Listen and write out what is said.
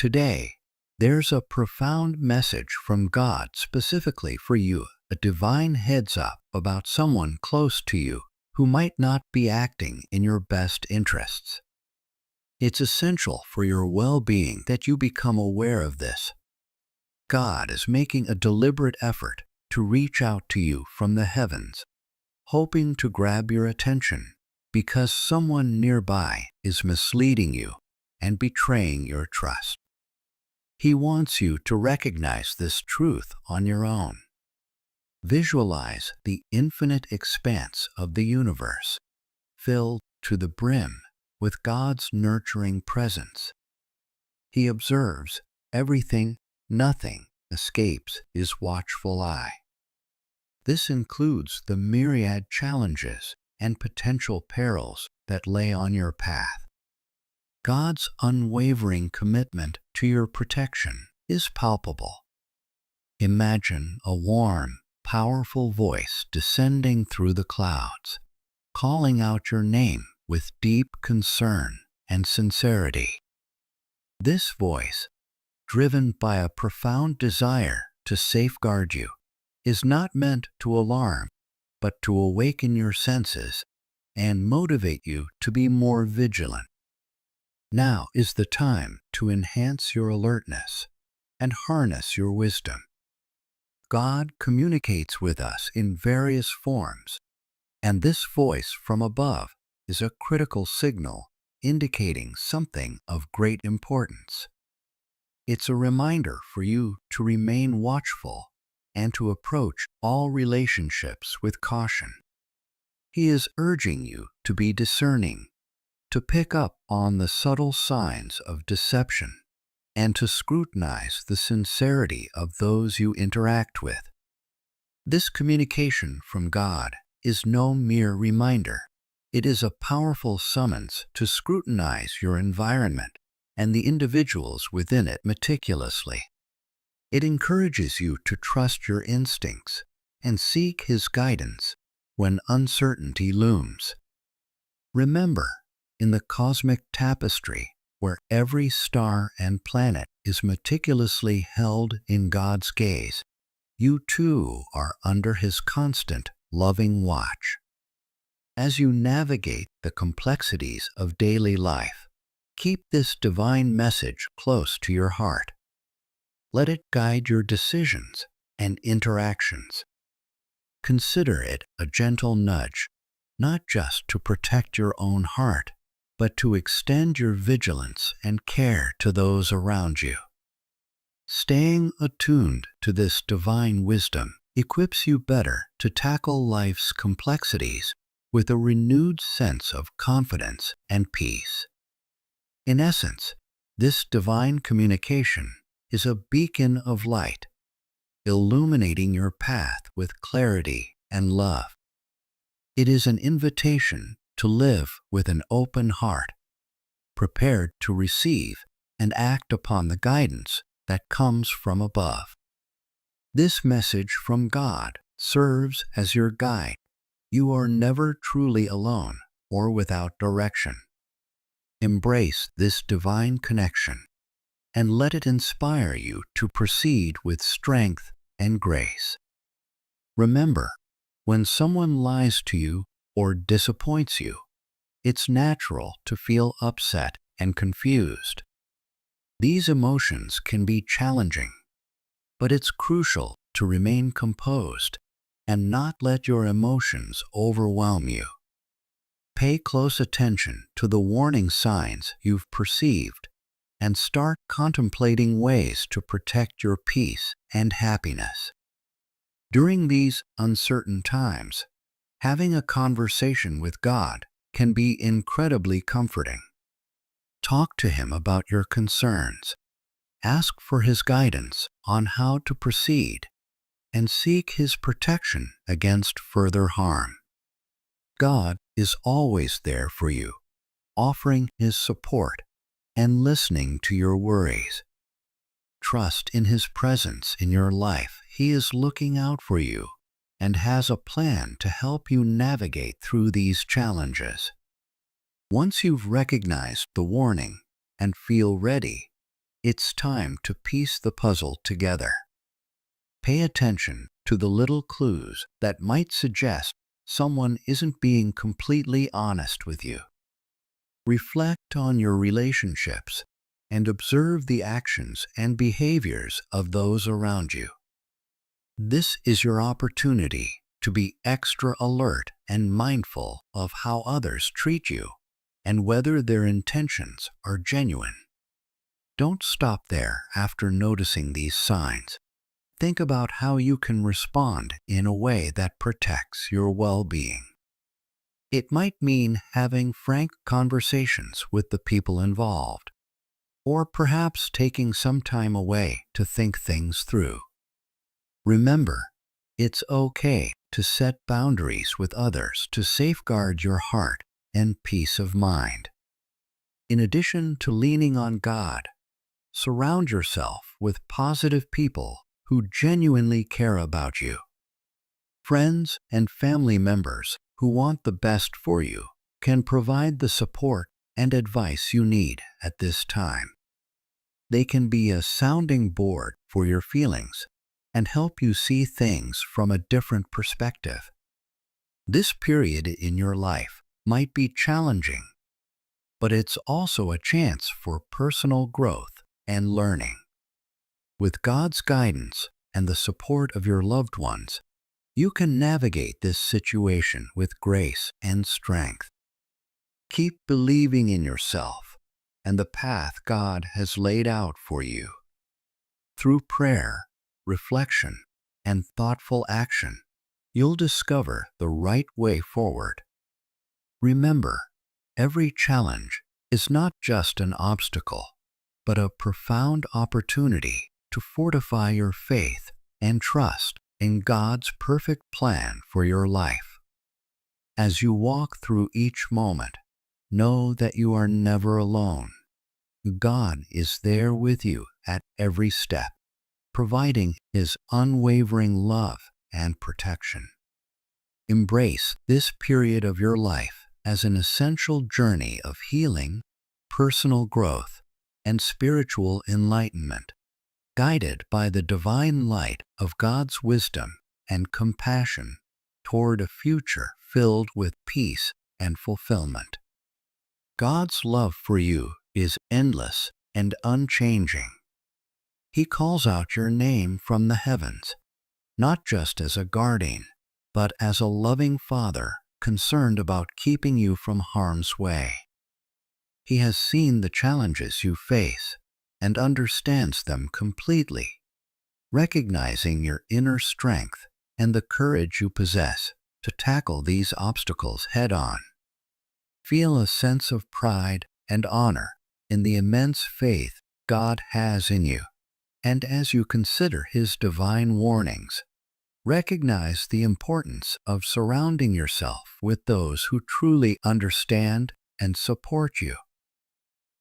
Today, there's a profound message from God specifically for you, a divine heads up about someone close to you who might not be acting in your best interests. It's essential for your well-being that you become aware of this. God is making a deliberate effort to reach out to you from the heavens, hoping to grab your attention because someone nearby is misleading you and betraying your trust. He wants you to recognize this truth on your own. Visualize the infinite expanse of the universe, filled to the brim with God's nurturing presence. He observes everything, nothing escapes his watchful eye. This includes the myriad challenges and potential perils that lay on your path. God's unwavering commitment to your protection is palpable. Imagine a warm, powerful voice descending through the clouds, calling out your name with deep concern and sincerity. This voice, driven by a profound desire to safeguard you, is not meant to alarm, but to awaken your senses and motivate you to be more vigilant. Now is the time to enhance your alertness and harness your wisdom. God communicates with us in various forms, and this voice from above is a critical signal indicating something of great importance. It's a reminder for you to remain watchful and to approach all relationships with caution. He is urging you to be discerning, to pick up on the subtle signs of deception, and to scrutinize the sincerity of those you interact with. This communication from God is no mere reminder. It is a powerful summons to scrutinize your environment and the individuals within it meticulously. It encourages you to trust your instincts and seek His guidance when uncertainty looms. Remember, in the cosmic tapestry, where every star and planet is meticulously held in God's gaze, you too are under His constant, loving watch. As you navigate the complexities of daily life, keep this divine message close to your heart. Let it guide your decisions and interactions. Consider it a gentle nudge, not just to protect your own heart, but to extend your vigilance and care to those around you. Staying attuned to this divine wisdom equips you better to tackle life's complexities with a renewed sense of confidence and peace. In essence, this divine communication is a beacon of light, illuminating your path with clarity and love. It is an invitation to live with an open heart, prepared to receive and act upon the guidance that comes from above. This message from God serves as your guide. You are never truly alone or without direction. Embrace this divine connection and let it inspire you to proceed with strength and grace. Remember, when someone lies to you or disappoints you, it's natural to feel upset and confused. These emotions can be challenging, but it's crucial to remain composed and not let your emotions overwhelm you. Pay close attention to the warning signs you've perceived and start contemplating ways to protect your peace and happiness. During these uncertain times, having a conversation with God can be incredibly comforting. Talk to Him about your concerns, ask for His guidance on how to proceed, and seek His protection against further harm. God is always there for you, offering His support and listening to your worries. Trust in His presence in your life. He is looking out for you and has a plan to help you navigate through these challenges. Once you've recognized the warning and feel ready, it's time to piece the puzzle together. Pay attention to the little clues that might suggest someone isn't being completely honest with you. Reflect on your relationships and observe the actions and behaviors of those around you. This is your opportunity to be extra alert and mindful of how others treat you and whether their intentions are genuine. Don't stop there after noticing these signs. Think about how you can respond in a way that protects your well-being. It might mean having frank conversations with the people involved, or perhaps taking some time away to think things through. Remember, it's okay to set boundaries with others to safeguard your heart and peace of mind. In addition to leaning on God, surround yourself with positive people who genuinely care about you. Friends and family members who want the best for you can provide the support and advice you need at this time. They can be a sounding board for your feelings and help you see things from a different perspective. This period in your life might be challenging, but it's also a chance for personal growth and learning. With God's guidance and the support of your loved ones, you can navigate this situation with grace and strength. Keep believing in yourself and the path God has laid out for you. Through prayer, reflection, and thoughtful action, you'll discover the right way forward. Remember, every challenge is not just an obstacle, but a profound opportunity to fortify your faith and trust in God's perfect plan for your life. As you walk through each moment, know that you are never alone. God is there with you at every step, providing His unwavering love and protection. Embrace this period of your life as an essential journey of healing, personal growth, and spiritual enlightenment, guided by the divine light of God's wisdom and compassion toward a future filled with peace and fulfillment. God's love for you is endless and unchanging. He calls out your name from the heavens, not just as a guardian, but as a loving Father concerned about keeping you from harm's way. He has seen the challenges you face and understands them completely, recognizing your inner strength and the courage you possess to tackle these obstacles head-on. Feel a sense of pride and honor in the immense faith God has in you, and as you consider His divine warnings, recognize the importance of surrounding yourself with those who truly understand and support you.